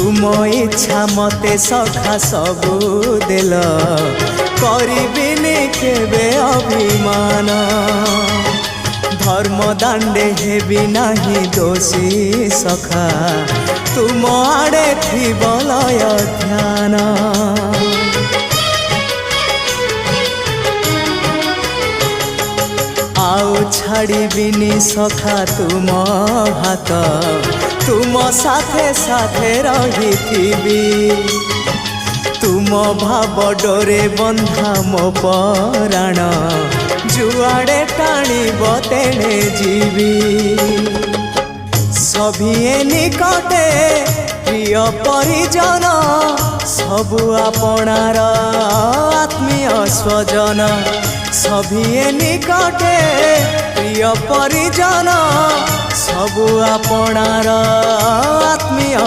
तुम इच्छा मते सखा सबू देल करिबिनी केबे अभिमान धर्म दांडे हेबी नाही दोषी सखा तुम आड़े थी बलय ध्यान आउ छाड़िबिनी सखा तुम हाथ तुम साथे साथे रही तुम भाव डोरे बंधा मो पराण जुआड़े टाणीब तेणे जीवी सभिए निकटे प्रिय परिजन सबु आपणार आत्मीय स्वजन सभिए निकटे प्रिय परिजन सबु आपणार आत्मीय